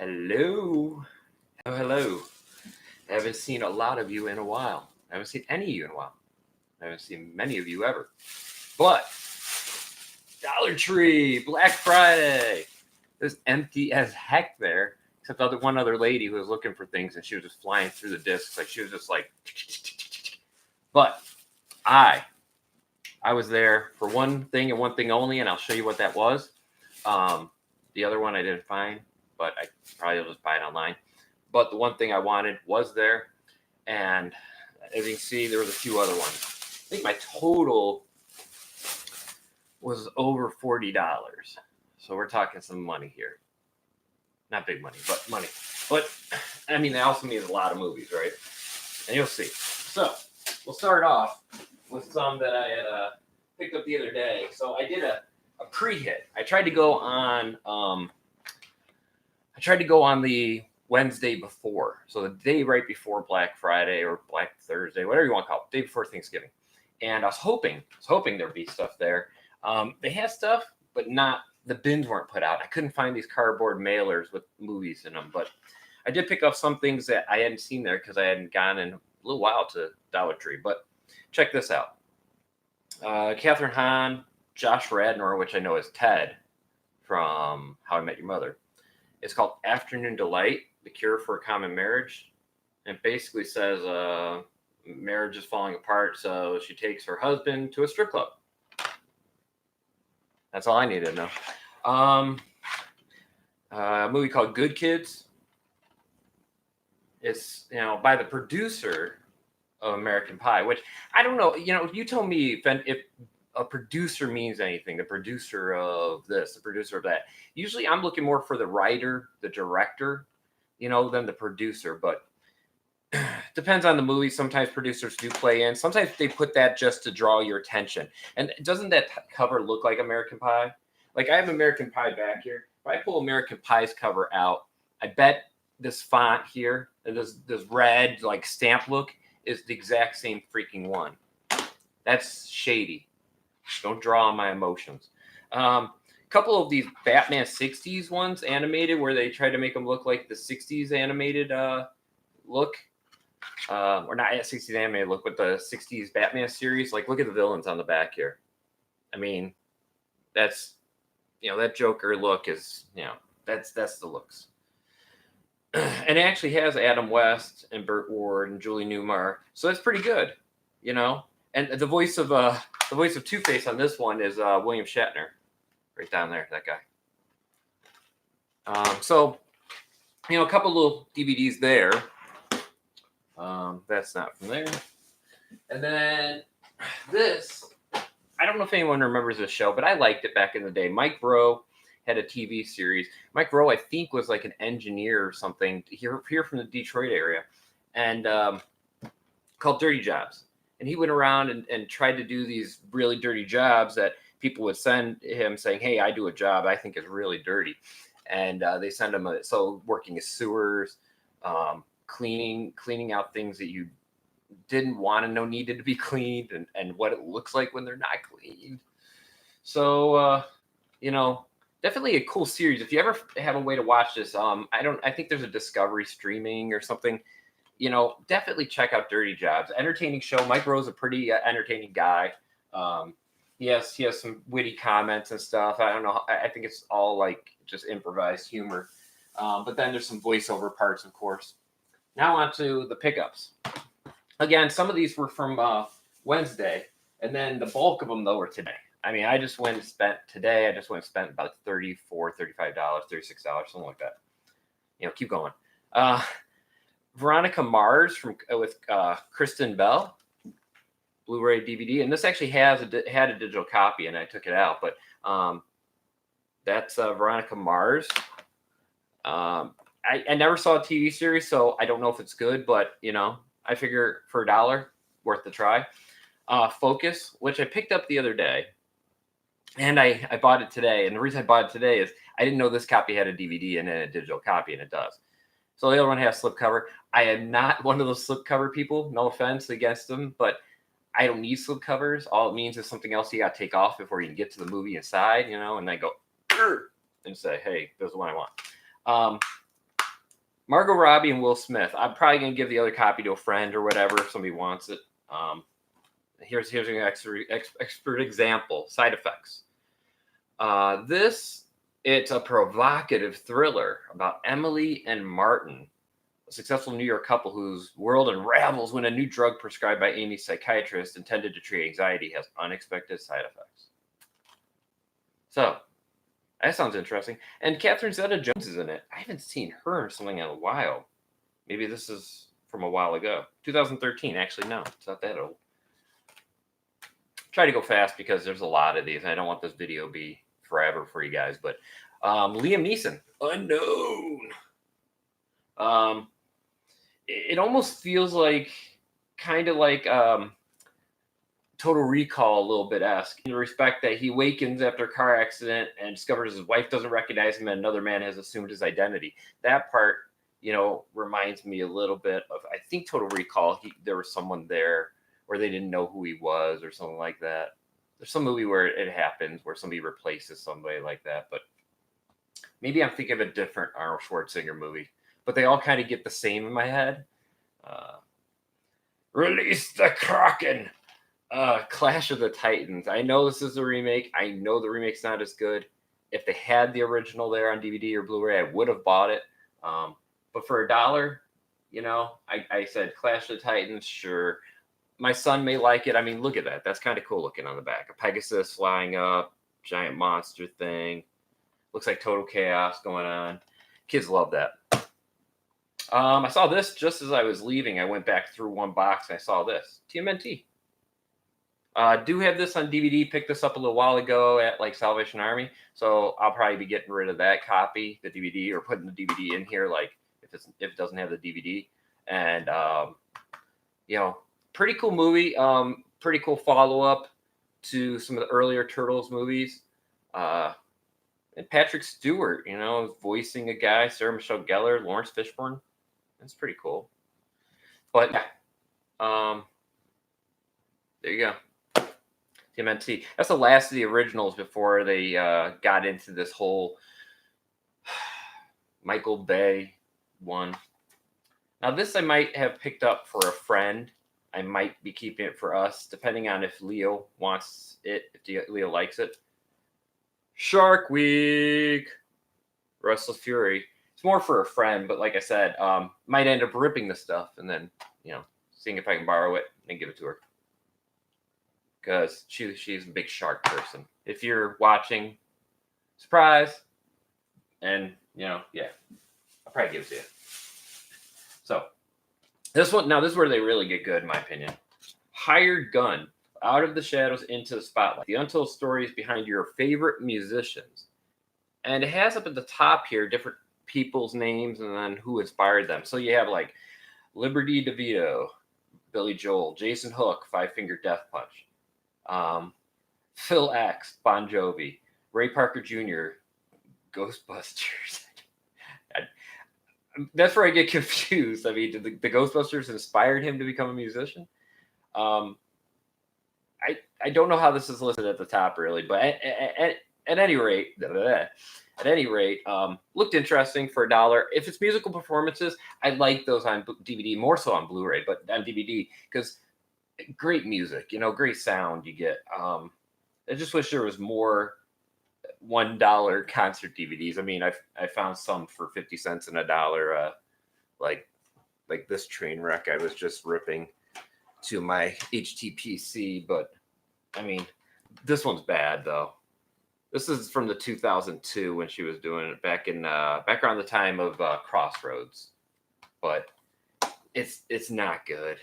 Hello. Oh, hello. I haven't seen a lot of you in a while. I haven't seen any of you in a while. I haven't seen many of you ever. But Dollar Tree, Black Friday. It was empty as heck there, except one other lady who was looking for things, and she was just flying through the discs. Like she was just like. But I was there for one thing and one thing only, and I'll show you what that was. The other one I didn't find, but I probably will just buy it online. But the one thing I wanted was there, and as you can see, there was a few other ones. I think my total was over $40. So we're talking some money here. Not big money, but money. But, I mean, that also means a lot of movies, right? And you'll see. So, we'll start off with some that I had picked up the other day. So I did a pre-hit. I tried to go on the Wednesday before. So the day right before Black Friday or Black Thursday, whatever you want to call it, day before Thanksgiving. And I was hoping there'd be stuff there. They had stuff, but not, the bins weren't put out. I couldn't find these cardboard mailers with movies in them, but I did pick up some things that I hadn't seen there because I hadn't gone in a little while to Dollar Tree. But check this out. Catherine Hahn, Josh Radnor, which I know is Ted from How I Met Your Mother. It's called Afternoon Delight, The Cure for a Common Marriage. And it basically says marriage is falling apart, so she takes her husband to a strip club. That's all I need to know. A movie called Good Kids. It's, by the producer of American Pie, which I don't know. You tell me if a producer means anything. The producer of this, the producer of that. Usually I'm looking more for the writer, the director, than the producer. But depends on the movie. Sometimes producers do play in. Sometimes they put that just to draw your attention. And doesn't that cover look like American Pie? Like I have American Pie back here. If I pull American Pie's cover out, I bet this font here, and this red like stamp look is the exact same freaking one. That's shady. Don't draw on my emotions. Couple of these Batman 60s ones animated where they try to make them look like the 60s animated look. Or not 60s animated look, but the 60s Batman series. Like, look at the villains on the back here. I mean, that's, that Joker look is, that's the looks. And it actually has Adam West and Burt Ward and Julie Newmar. So that's pretty good, And the voice of Two-Face on this one is William Shatner. Right down there, that guy. So, a couple little DVDs there. That's not from there. And then this, I don't know if anyone remembers this show, but I liked it back in the day. Mike Rowe had a TV series. Mike Rowe, I think, was like an engineer or something here from the Detroit area, and called Dirty Jobs. And he went around and tried to do these really dirty jobs that people would send him saying, hey, I do a job I think is really dirty. And they send him working as sewers, cleaning out things that you didn't want to know needed to be cleaned, and what it looks like when they're not cleaned. So, definitely a cool series. If you ever have a way to watch this, I think there's a Discovery streaming or something. Definitely check out Dirty Jobs. Entertaining show. Mike Rowe's a pretty entertaining guy. He has some witty comments and stuff. I don't know. I think it's all like just improvised humor. But then there's some voiceover parts, of course. Now on to the pickups. Again, some of these were from Wednesday, and then the bulk of them, though, were today. I mean, I just went and spent about $34, $35, $36, something like that. Keep going. Veronica Mars with Kristen Bell, Blu-ray DVD, and this actually had a digital copy, and I took it out. But that's Veronica Mars. I never saw a TV series, so I don't know if it's good, but I figure for $1, worth the try. Focus, which I picked up the other day, and I bought it today. And the reason I bought it today is I didn't know this copy had a DVD and then a digital copy, and it does. So the other one has slipcover. I am not one of those slipcover people. No offense against them, but I don't need slipcovers. All it means is something else you got to take off before you can get to the movie inside, and then go and say, hey, this is what I want. Margot Robbie and Will Smith. I'm probably gonna give the other copy to a friend or whatever if somebody wants it. Here's an expert example. Side effects. It's a provocative thriller about Emily and Martin, a successful New York couple whose world unravels when a new drug prescribed by Amy's psychiatrist intended to treat anxiety has unexpected side effects. So, that sounds interesting. And Catherine Zeta-Jones is in it. I haven't seen her in something in a while. Maybe this is from a while ago. 2013. Actually, no, it's not that old. Try to go fast because there's a lot of these. I don't want this video to be forever for you guys. But Liam Neeson, Unknown. It almost feels like, kind of like Total Recall a little bit esque, in the respect that he wakens after a car accident and discovers his wife doesn't recognize him and another man has assumed his identity. That part, reminds me a little bit of, I think, Total Recall. There was someone there where they didn't know who he was or something like that. There's some movie where it happens where somebody replaces somebody like that, but maybe I'm thinking of a different Arnold Schwarzenegger movie. But they all kind of get the same in my head. Release the Kraken. Clash of the Titans. I know this is a remake. I know the remake's not as good. If they had the original there on DVD or Blu-ray, I would have bought it. But for $1, I said Clash of the Titans, sure. My son may like it. I mean, look at that. That's kind of cool looking on the back. A Pegasus flying up, giant monster thing. Looks like total chaos going on. Kids love that. I saw this just as I was leaving. I went back through one box and I saw this. TMNT. Do have this on DVD. Picked this up a little while ago at like Salvation Army. So I'll probably be getting rid of that copy, the DVD, or putting the DVD in here, like if it doesn't have the DVD. And pretty cool movie. Pretty cool follow-up to some of the earlier Turtles movies. And Patrick Stewart, voicing a guy, Sarah Michelle Gellar, Lawrence Fishburne. That's pretty cool. But yeah, there you go. TMNT. That's the last of the originals before they got into this whole Michael Bay one. Now this I might have picked up for a friend. I might be keeping it for us, depending on if Leo wants it, if Leo likes it. Shark Week. Restless Fury. It's more for a friend, but like I said, might end up ripping the stuff and then, seeing if I can borrow it and give it to her. Because she's a big shark person. If you're watching, surprise. And, yeah, I'll probably give it to you. So, this is where they really get good, in my opinion. Hired Gun. Out of the shadows into the spotlight. The untold stories behind your favorite musicians. And it has up at the top here different people's names and then who inspired them. So you have like Liberty DeVito, Billy Joel, Jason Hook, Five Finger Death Punch, Phil X, Bon Jovi, Ray Parker Jr., Ghostbusters. That's where I get confused. I mean, did the Ghostbusters inspired him to become a musician? I don't know how this is listed at the top really, but at any rate, looked interesting for $1. If it's musical performances, I like those on DVD, more so on Blu-ray, but on DVD because great music, great sound you get. I just wish there was more $1 concert DVDs. I mean, I found some for 50 cents and $1, like this train wreck I was just ripping to my HTPC, but I mean, this one's bad though. This is from the 2002 when she was doing it back around the time of Crossroads, but it's not good.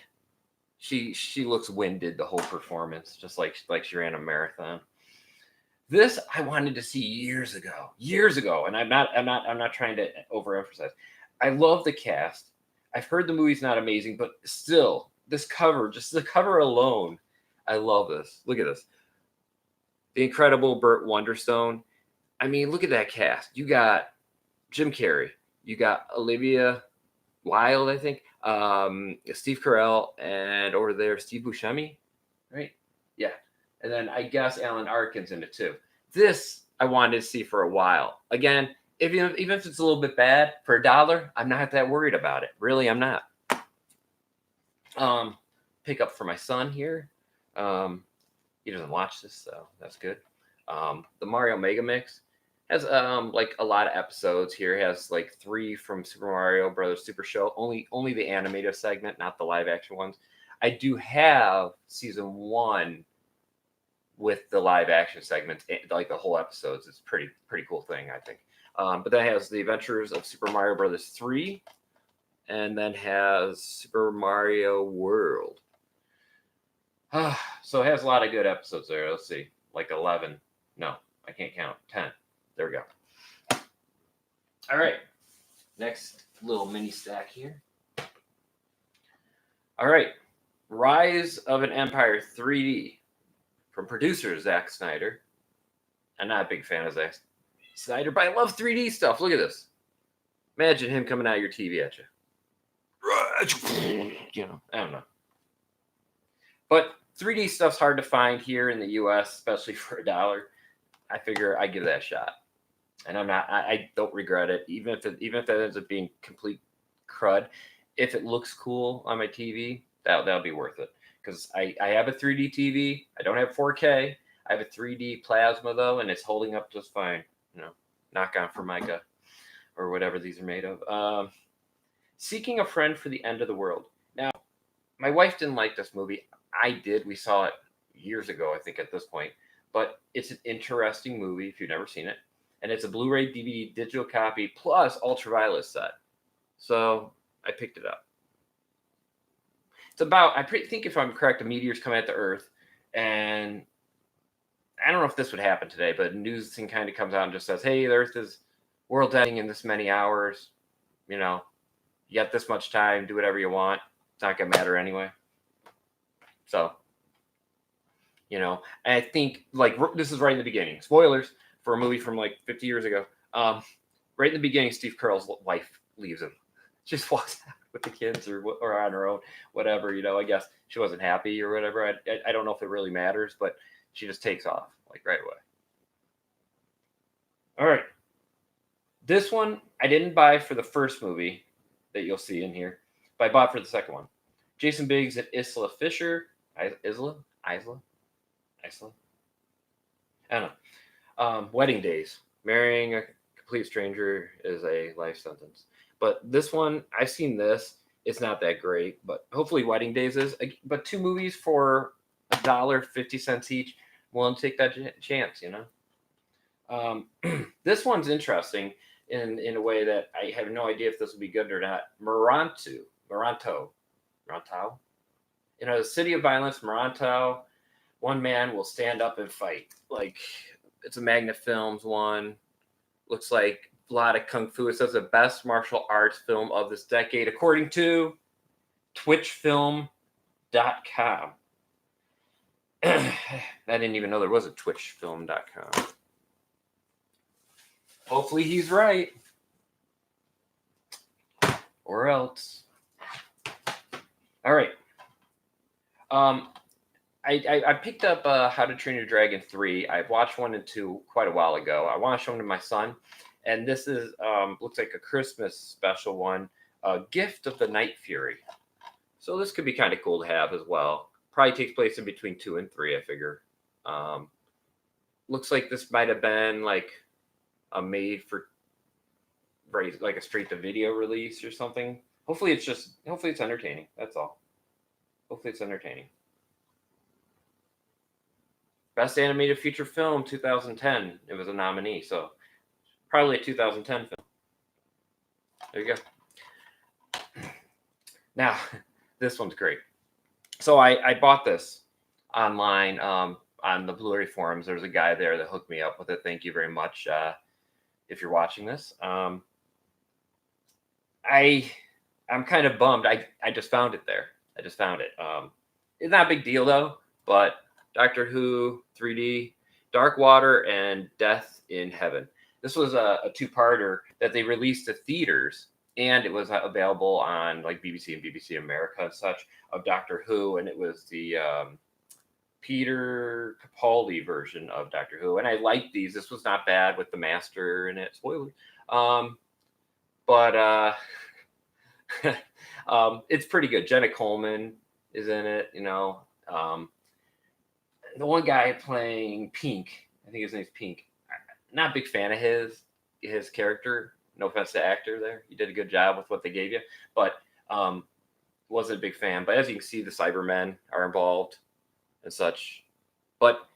She looks winded the whole performance, just like she ran a marathon. This I wanted to see years ago, and I'm not trying to overemphasize. I love the cast. I've heard the movie's not amazing, but still, this cover, just the cover alone, I love this. Look at this. The incredible Burt Wonderstone. I mean, look at that cast. You got Jim Carrey. You got Olivia Wilde, I think. Steve Carell, and over there, Steve Buscemi, right? Yeah. And then I guess Alan Arkin's in it too. This I wanted to see for a while. Again, even if it's a little bit bad, for $1, I'm not that worried about it. Really, I'm not. Pick up for my son here. He doesn't watch this, so that's good. The Mario Megamix has like a lot of episodes here. It has like 3 from Super Mario Brothers Super Show. Only the animated segment, not the live action ones. I do have season 1 with the live action segments, like the whole episodes. It's pretty cool thing, I think. But that has the Adventures of Super Mario Brothers 3, and then has Super Mario World. So it has a lot of good episodes there. Let's see, like 11. No, I can't count. 10. There we go. All right. Next little mini stack here. All right. Rise of an Empire 3D from producer Zack Snyder. I'm not a big fan of Zack Snyder, but I love 3D stuff. Look at this. Imagine him coming out of your TV at you. You know, I don't know. But 3D stuff's hard to find here in the US, especially for $1. I figure I give that a shot. And I don't regret it. Even if that ends up being complete crud, if it looks cool on my TV, that'll be worth it. Because I have a 3D TV. I don't have 4K. I have a 3D plasma though, and it's holding up just fine. You know, knock on Formica or whatever these are made of. Seeking a Friend for the End of the World. Now, my wife didn't like this movie. I did. We saw it years ago, I think, at this point. But it's an interesting movie if you've never seen it. And it's a Blu-ray DVD digital copy plus ultraviolet set. So I picked it up. It's about, I think if I'm correct, a meteor's coming at the Earth. And I don't know if this would happen today, but news thing kind of comes out and just says, hey, the Earth is world ending in this many hours. You know, you got this much time, do whatever you want. It's not going to matter anyway. So, you know, and I think, like, this is right in the beginning. Spoilers for a movie from, like, 50 years ago. Right in the beginning, Steve Carell's wife leaves him. Just walks out with the kids or on her own, whatever, you know. I guess she wasn't happy or whatever. I don't know if it really matters, but she just takes off, like, right away. All right. This one I didn't buy for the first movie that you'll see in here, but I bought for the second one. Jason Biggs and Isla Fisher. Isla? I don't know. Wedding Days. Marrying a complete stranger is a life sentence. But this one, I've seen this. It's not that great, but hopefully Wedding Days is. But 2 movies for $1.50 each. Willing to take that chance, you know. This one's interesting in a way that I have no idea if this will be good or not. Moronto. In a city of violence, Moronto, one man will stand up and fight. Like, it's a Magna Films one. Looks like a lot of kung fu. It says the best martial arts film of this decade, according to twitchfilm.com. I didn't even know there was a twitchfilm.com. Hopefully he's right. Or else. All right. I picked up How to Train Your Dragon 3. I watched 1 and 2 quite a while ago. I want to show them to my son. And this is looks like a Christmas special one. Gift of the Night Fury. So this could be kind of cool to have as well. Probably takes place in between 2 and 3, I figure. Looks like this might have been like a made for like a straight to video release or something. Hopefully it's entertaining. That's all. Hopefully it's entertaining. Best Animated Feature Film 2010. It was a nominee, so probably a 2010 film. There you go. Now, this one's great. So I bought this online on the Blu-ray forums. There's a guy there that hooked me up with it. Thank you very much if you're watching this. I'm kind of bummed. I just found it there. I just found it. It's not a big deal, though, but Doctor Who 3D, Dark Water, and Death in Heaven. This was a 2-parter that they released to theaters, and it was available on like BBC and BBC America and such of Doctor Who, and it was the Peter Capaldi version of Doctor Who. And I liked these. This was not bad with the Master in it. Spoiler. But it's pretty good. Jenna Coleman is in it. The one guy playing Pink, I think his name's Pink. Not a big fan of his character. No offense to actor there. You did a good job with what they gave you, but wasn't a big fan. But as you can see, the Cybermen are involved and such. But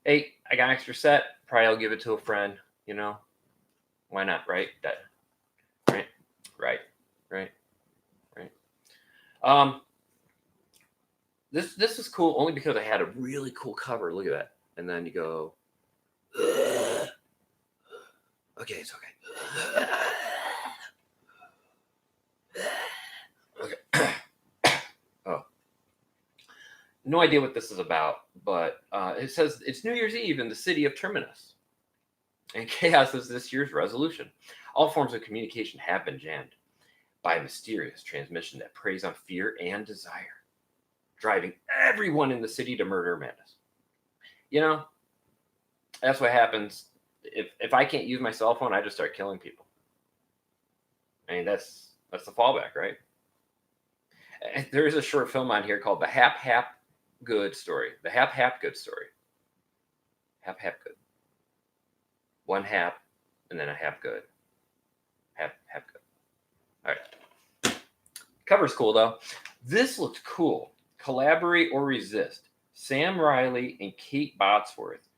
hey, I got an extra set. Probably I'll give it to a friend. Why not? Right? Right. This is cool only because I had a really cool cover. Look at that. And then you go, ugh. Okay, it's okay. Okay. Oh, no idea what this is about, but it says it's New Year's Eve in the city of Terminus, and chaos is this year's resolution. All forms of communication have been jammed by a mysterious transmission that preys on fear and desire, driving everyone in the city to murder madness. That's what happens if I can't use my cell phone. I just start killing people. I mean, that's the fallback, right? And there is a short film on here called The Hap Good Story. The Hap Good Story. Hap Good. One hap and then a hap good. Hap good. All right. Cover's cool though. This looked cool. Collaborate or Resist. Sam Riley and Kate Botsworth.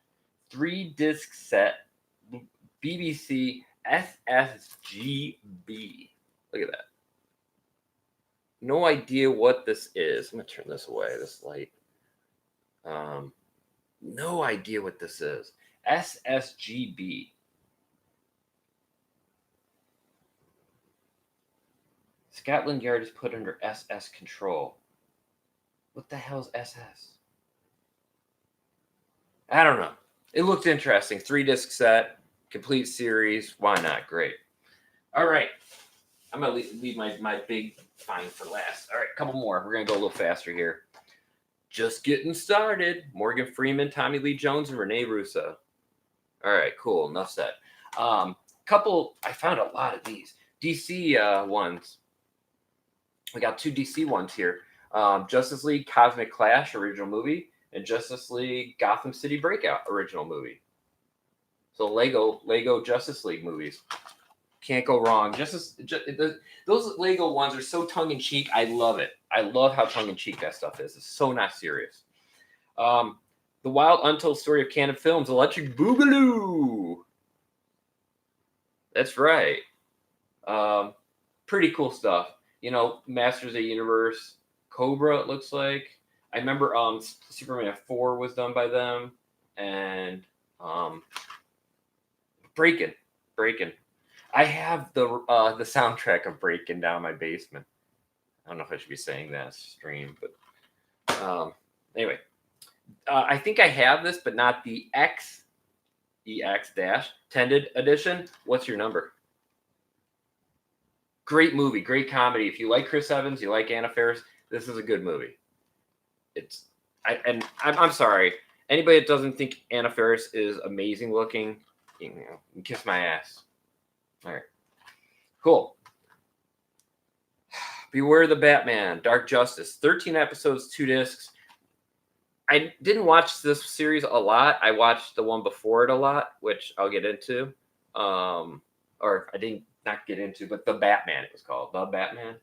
3-disc set. BBC SSGB. Look at that. No idea what this is. I'm going to turn this away, this light. No idea what this is. SSGB. Scotland Yard is put under SS control. What the hell is SS? I don't know. It looked interesting. 3-disc set, complete series. Why not? Great. All right. I'm going to leave my big find for last. All right, a couple more. We're going to go a little faster here. Just getting started. Morgan Freeman, Tommy Lee Jones, and Rene Russo. All right, cool. Enough said. I found a lot of these. DC ones. We got 2 DC ones here. Justice League Cosmic Clash original movie and Justice League Gotham City Breakout original movie. So Lego Justice League movies. Can't go wrong. Those Lego ones are so tongue-in-cheek. I love it. I love how tongue-in-cheek that stuff is. It's so not serious. The Wild Untold Story of Canon Films, Electric Boogaloo. That's right. Pretty cool stuff. Masters of the Universe, Cobra, it looks like. I remember Superman 4 was done by them. And Breakin'. I have the soundtrack of Breakin' down in my basement. I don't know if I should be saying that stream, but anyway. I think I have this, but not the EX-Tended Edition. What's your number? Great movie, great comedy. If you like Chris Evans, you like Anna Faris, this is a good movie. I'm sorry. Anybody that doesn't think Anna Faris is amazing looking, kiss my ass. All right. Cool. Beware the Batman, Dark Justice. 13 episodes, 2 discs. I didn't watch this series a lot. I watched the one before it a lot, which I'll get into. Or I didn't not get into, but The Batman it was called. The Batman.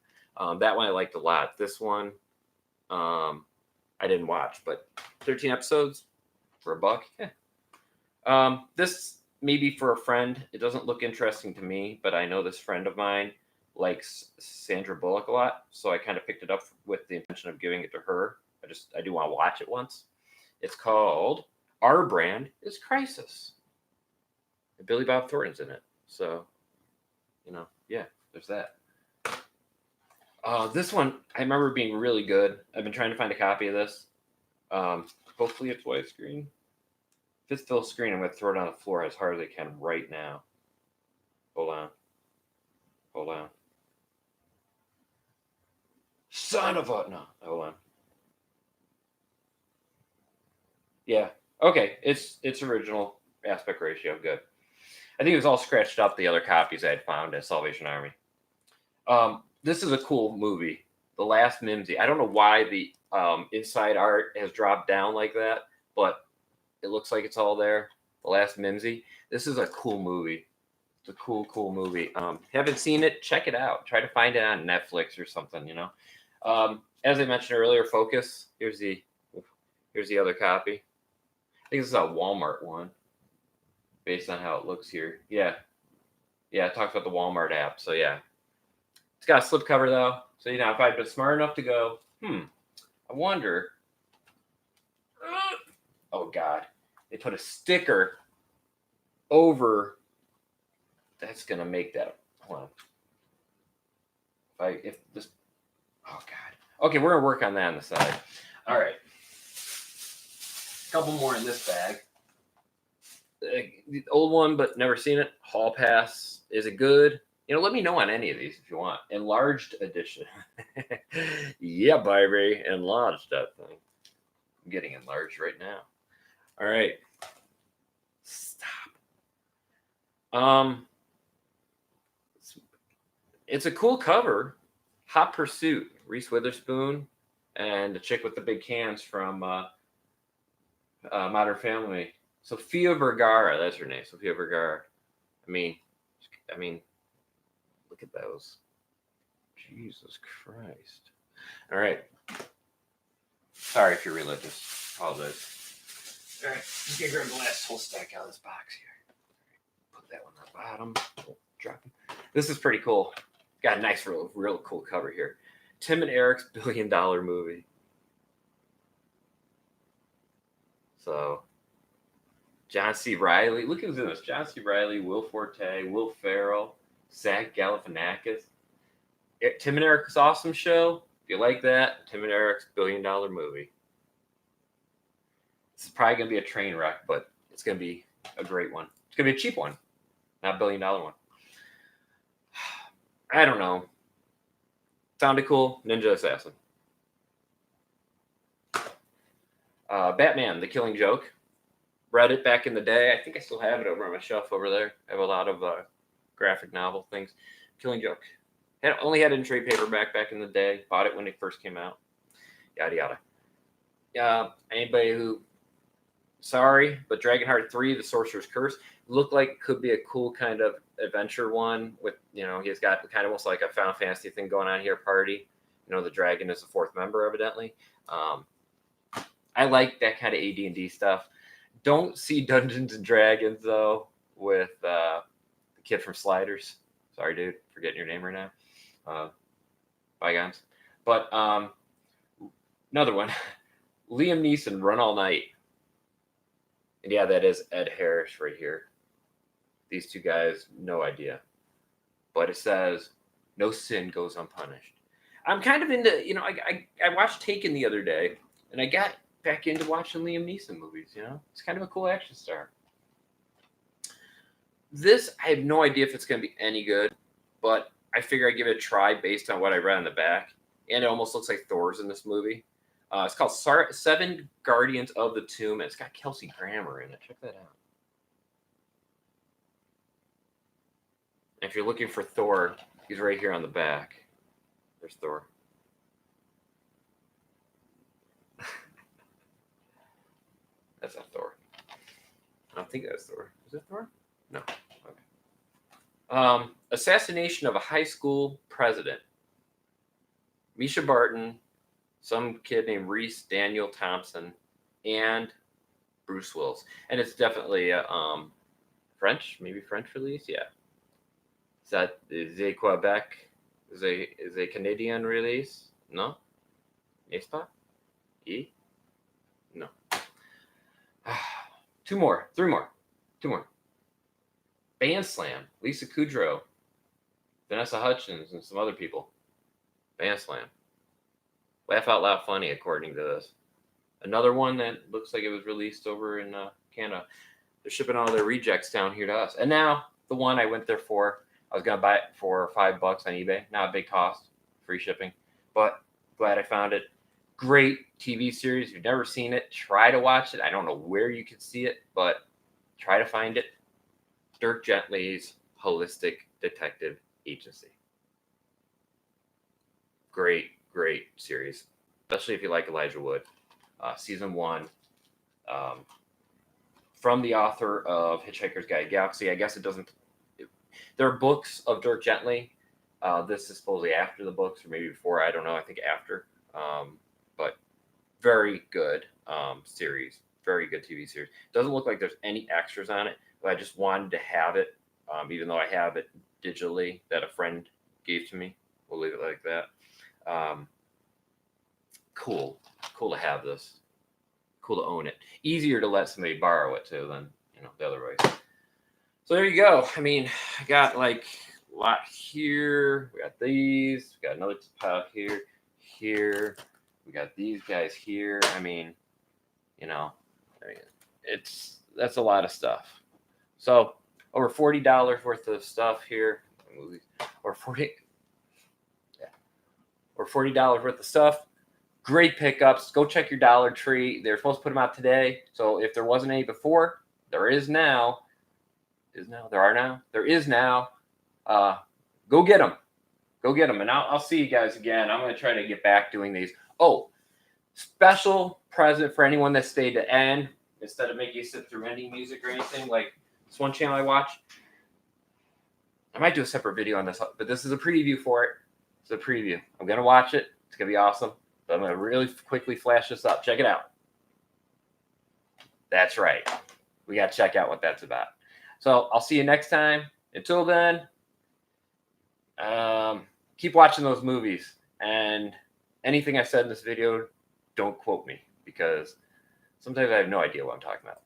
That one I liked a lot. This one I didn't watch, but 13 episodes for $1. Yeah. This maybe for a friend. It doesn't look interesting to me, but I know this friend of mine likes Sandra Bullock a lot, so I kind of picked it up with the intention of giving it to her. I do want to watch it once. It's called Our Brand is Crisis. And Billy Bob Thornton's in it. So, yeah, there's that. This one, I remember being really good. I've been trying to find a copy of this. Hopefully it's widescreen. If it's full screen, I'm going to throw it on the floor as hard as I can right now. Hold on. Son of a... No, hold on. Yeah. Okay. It's original aspect ratio. Good. I think it was all scratched up, the other copies I had found at Salvation Army. This is a cool movie, The Last Mimzy. I don't know why the inside art has dropped down like that, but it looks like it's all there. The Last Mimzy. This is a cool movie. It's a cool movie. Haven't seen it? Check it out. Try to find it on Netflix or something. As I mentioned earlier, Focus. Here's the other copy. I think this is a Walmart one, based on how it looks here. Yeah, it talks about the Walmart app. So yeah, it's got a slipcover though. So if I'd been smart enough to go, I wonder. Oh God, they put a sticker over. That's gonna make that. Hold on. If this. Oh God. Okay, we're gonna work on that on the side. All right. A couple more in this bag. The old one, but never seen it. Hall Pass. Is it good? Let me know on any of these if you want. Enlarged edition. Yeah, baby. Enlarged that thing. I'm getting enlarged right now. All right. Stop. It's a cool cover. Hot Pursuit. Reese Witherspoon and the chick with the big cans from Modern Family. Sofia Vergara. That's her name. Sofia Vergara. I mean, look at those. Jesus Christ. All right. Sorry if you're religious. Apologize. All right. Just gonna grab the last whole stack out of this box here. Put that one on the bottom. Oh, drop it. This is pretty cool. Got a nice, real cool cover here. Tim and Eric's $1 billion movie. So, John C. Reilly. Look who's in this. John C. Reilly, Will Forte, Will Ferrell, Zach Galifianakis. Tim and Eric's Awesome Show. If you like that, Tim and Eric's $1 billion movie. This is probably going to be a train wreck, but it's going to be a great one. It's going to be a cheap one, not $1 billion one. I don't know. Sounded cool. Ninja Assassin. Batman, The Killing Joke. Read it back in the day. I think I still have it over on my shelf over there. I have a lot of graphic novel things. Killing Joke. Only had it in trade paperback back in the day. Bought it when it first came out. Yada yada. Anybody who... Sorry, but Dragonheart 3, The Sorcerer's Curse, looked like it could be a cool kind of adventure one with, he's got kind of almost like a Final Fantasy thing going on here, party. The dragon is the fourth member, evidently. I like that kind of AD&D stuff. Don't see Dungeons and Dragons, though, with the kid from Sliders. Sorry, dude. Forgetting your name right now. Bygones. But another one. Liam Neeson, Run All Night. And yeah, that is Ed Harris right here. These two guys, no idea. But it says, no sin goes unpunished. I'm kind of into, I watched Taken the other day, and I got back into watching Liam Neeson movies, It's kind of a cool action star. This, I have no idea if it's going to be any good, but I figure I'd give it a try based on what I read on the back. And it almost looks like Thor's in this movie. It's called Seven Guardians of the Tomb, and it's got Kelsey Grammer in it. Check that out. And if you're looking for Thor, he's right here on the back. There's Thor. That's not Thor. I don't think that's Thor. Is it Thor? No. Okay. Assassination of a high school president. Misha Barton, some kid named Reese Daniel Thompson, and Bruce Willis. And it's definitely a French release. Yeah. Is a Quebec? Is a Canadian release? No. N'est-ce pas? No. Three more. Band Slam. Lisa Kudrow, Vanessa Hudgens, and some other people. Band Slam. Laugh Out Loud funny, according to this. Another one that looks like it was released over in Canada. They're shipping all their rejects down here to us. And now, the one I went there for, I was going to buy it for $5 on eBay. Not a big cost. Free shipping. But glad I found it. Great TV series. If you've never seen it, try to watch it. I don't know where you can see it, but try to find it. Dirk Gently's Holistic Detective Agency. Great series, especially if you like Elijah Wood. Season 1, from the author of Hitchhiker's Guide to the Galaxy. I guess it doesn't. There are books of Dirk Gently. This is supposedly after the books, or maybe before. I don't know. I think after. But very good series. Very good TV series. Doesn't look like there's any extras on it, but I just wanted to have it, even though I have it digitally that a friend gave to me. We'll leave it like that. Cool to have this. Cool to own it. Easier to let somebody borrow it too than the other way. So there you go. I mean, I got like a lot here. We got these. We got another pile here. We got these guys here. I mean, that's a lot of stuff. So over $40 worth of stuff here. Or $40 worth of stuff. Great pickups. Go check your Dollar Tree. They're supposed to put them out today. So if there wasn't any before, there is now. There is now. Go get them. And I'll see you guys again. I'm going to try to get back doing these. Oh, special present for anyone that stayed to end instead of making you sit through any music or anything like this one channel I watch. I might do a separate video on this, but this is a preview for it. It's a preview. I'm going to watch it. It's going to be awesome. But I'm going to really quickly flash this up. Check it out. That's right. We got to check out what that's about. So I'll see you next time. Until then, keep watching those movies. And anything I said in this video, don't quote me, because sometimes I have no idea what I'm talking about.